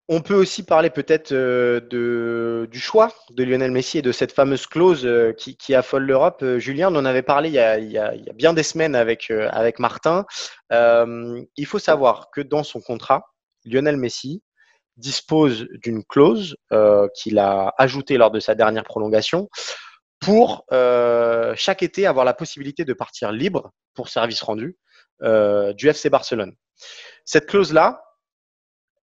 On peut aussi parler peut-être du choix de Lionel Messi et de cette fameuse clause qui affole l'Europe. Julien, on en avait parlé il y a bien des semaines avec Martin. Il faut savoir que dans son contrat, Lionel Messi dispose d'une clause qu'il a ajoutée lors de sa dernière prolongation pour chaque été avoir la possibilité de partir libre pour service rendu du FC Barcelone. Cette clause-là,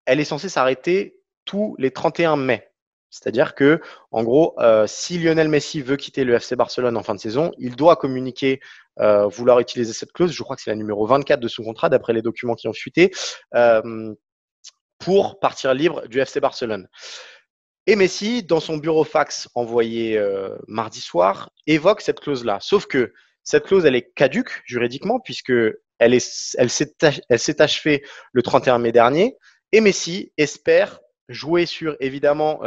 elle est censée s'arrêter tous les 31 mai. C'est-à-dire que, en gros, si Lionel Messi veut quitter le FC Barcelone en fin de saison, il doit communiquer, vouloir utiliser cette clause. Je crois que c'est la numéro 24 de son contrat, d'après les documents qui ont fuité, pour partir libre du FC Barcelone. Et Messi, dans son bureau fax envoyé mardi soir, évoque cette clause-là. Sauf que cette clause, elle est caduque juridiquement, puisque elle s'est achevée le 31 mai dernier. Et Messi espère jouer sur, évidemment,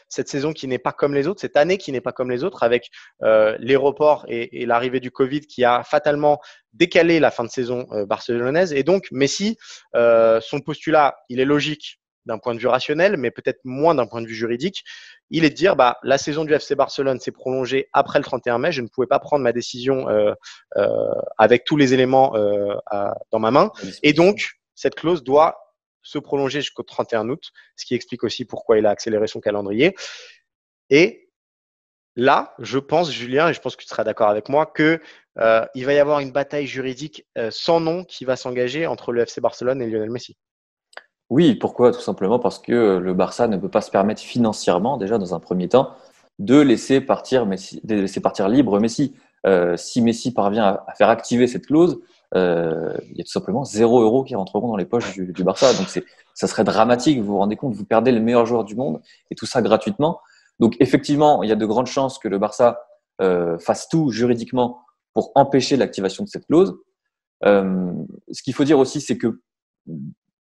cette saison qui n'est pas comme les autres, cette année qui n'est pas comme les autres, avec les reports et l'arrivée du Covid qui a fatalement décalé la fin de saison barcelonaise. Et donc, Messi, son postulat, il est logique d'un point de vue rationnel, mais peut-être moins d'un point de vue juridique, il est de dire la saison du FC Barcelone s'est prolongée après le 31 mai, je ne pouvais pas prendre ma décision avec tous les éléments dans ma main, et donc cette clause doit se prolonger jusqu'au 31 août, ce qui explique aussi pourquoi il a accéléré son calendrier. Et là, je pense, Julien, et je pense que tu seras d'accord avec moi, que il va y avoir une bataille juridique sans nom qui va s'engager entre le FC Barcelone et Lionel Messi. Oui, pourquoi? Tout simplement parce que le Barça ne peut pas se permettre financièrement, déjà dans un premier temps, de laisser partir Messi, de laisser partir libre Messi. Si Messi parvient à faire activer cette clause, il y a tout simplement 0 € qui rentreront dans les poches du Barça. Donc ça serait dramatique. Vous vous rendez compte, vous perdez le meilleur joueur du monde et tout ça gratuitement. Donc effectivement, il y a de grandes chances que le Barça fasse tout juridiquement pour empêcher l'activation de cette clause. Ce qu'il faut dire aussi, c'est que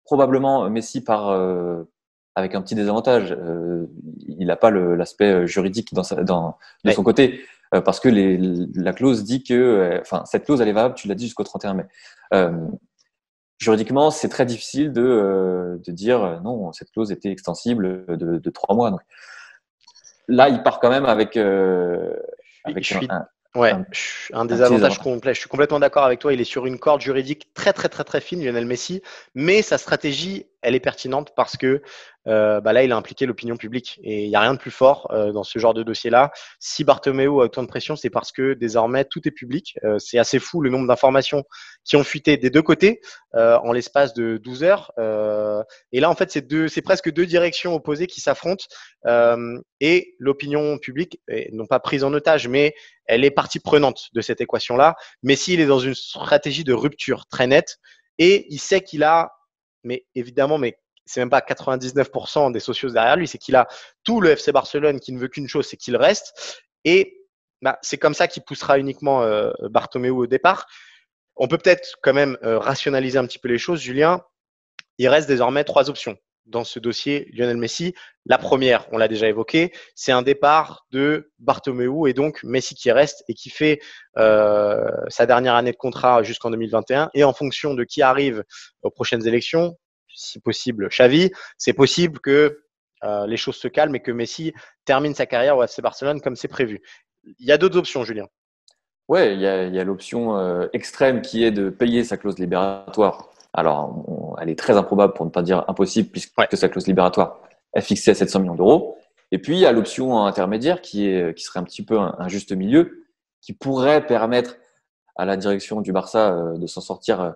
probablement Messi part avec un petit désavantage. Il n'a pas l'aspect juridique de Ouais. son côté, parce que la clause dit que, enfin, cette clause elle est valable, tu l'as dit, jusqu'au 31 mai. Euh, Juridiquement, c'est très difficile de dire non, cette clause était extensible de 3 mois. Donc, là, il part quand même Je avec suis, ouais, un, un un petit désavantage désavantage. complet. Je suis complètement d'accord avec toi. Il est sur une corde juridique très, très, très, très fine, Lionel Messi. Mais sa stratégie, elle est pertinente parce que là, il a impliqué l'opinion publique. Et il n'y a rien de plus fort dans ce genre de dossier-là. Si Bartomeu a autant de pression, c'est parce que désormais, tout est public. C'est assez fou le nombre d'informations qui ont fuité des deux côtés en l'espace de 12 heures. Et là, en fait, c'est presque deux directions opposées qui s'affrontent. Et l'opinion publique est non pas prise en otage, mais elle est partie prenante de cette équation-là. Messi, il est dans une stratégie de rupture très nette et il sait qu'il a, mais évidemment, mais c'est même pas 99% des socios derrière lui, c'est qu'il a tout le FC Barcelone qui ne veut qu'une chose, c'est qu'il reste. Et c'est comme ça qu'il poussera uniquement Bartomeu au départ. On peut peut-être quand même rationaliser un petit peu les choses, Julien. Il reste désormais trois options dans ce dossier Lionel Messi. La première, on l'a déjà évoqué, c'est un départ de Bartomeu et donc Messi qui reste et qui fait sa dernière année de contrat jusqu'en 2021. Et en fonction de qui arrive aux prochaines élections, si possible Xavi, c'est possible que les choses se calment et que Messi termine sa carrière au FC Barcelone comme c'est prévu. Il y a d'autres options, Julien. Ouais, il y a l'option extrême qui est de payer sa clause libératoire. Alors, elle est très improbable pour ne pas dire impossible puisque Ouais. sa clause libératoire est fixée à 700 millions d'euros. Et puis, il y a l'option intermédiaire qui serait un petit peu un juste milieu, qui pourrait permettre à la direction du Barça de s'en sortir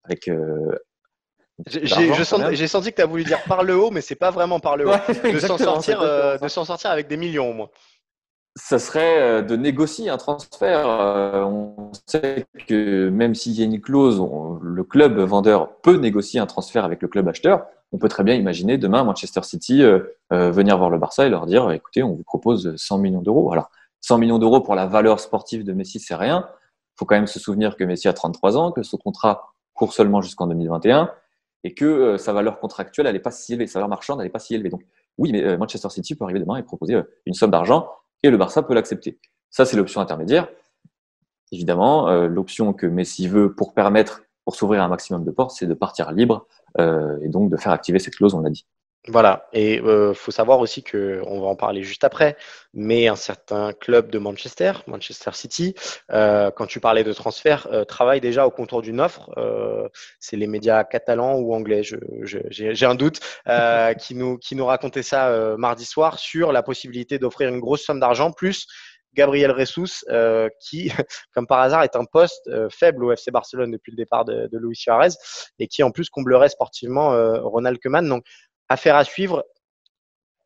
avec un petit peu d'argent quand même. J'ai senti que tu as voulu dire par le haut, mais c'est pas vraiment par le haut. Ouais, exactement, c'est exactement De ça. s'en sortir avec des millions au moins. Ça serait de négocier un transfert. On sait que même s'il y a une clause, le club vendeur peut négocier un transfert avec le club acheteur. On peut très bien imaginer demain Manchester City venir voir le Barça et leur dire, écoutez, on vous propose 100 millions d'euros. Alors, 100 millions d'euros pour la valeur sportive de Messi, c'est rien. Il faut quand même se souvenir que Messi a 33 ans, que son contrat court seulement jusqu'en 2021 et que sa valeur contractuelle, elle n'est pas si élevée, sa valeur marchande, elle n'est pas si élevée. Donc, oui, mais Manchester City peut arriver demain et proposer une somme d'argent et le Barça peut l'accepter. Ça, c'est l'option intermédiaire. Évidemment, l'option que Messi veut pour s'ouvrir un maximum de portes, c'est de partir libre et donc de faire activer cette clause, on l'a dit. Voilà, et faut savoir aussi que, on va en parler juste après, mais un certain club de Manchester, Manchester City, quand tu parlais de transfert, travaille déjà au contour d'une offre. C'est les médias catalans ou anglais, j'ai un doute, qui nous racontaient ça mardi soir sur la possibilité d'offrir une grosse somme d'argent plus Gabriel Jesus, qui, comme par hasard, est un poste faible au FC Barcelone depuis le départ de Luis Suarez et qui en plus comblerait sportivement Ronald Koeman. Donc affaire à suivre.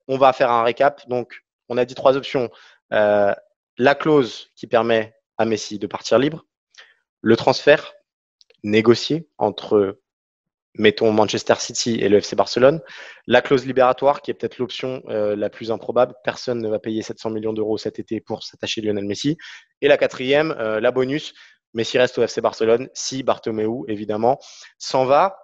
On va faire un récap. Donc, on a dit 3 options. Euh, la clause qui permet à Messi de partir libre, le transfert négocié entre, mettons, Manchester City et le FC Barcelone, la clause libératoire qui est peut-être l'option la plus improbable. Personne ne va payer 700 millions d'euros cet été pour s'attacher Lionel Messi. Et la quatrième, la bonus, Messi reste au FC Barcelone si Bartomeu, évidemment, s'en va.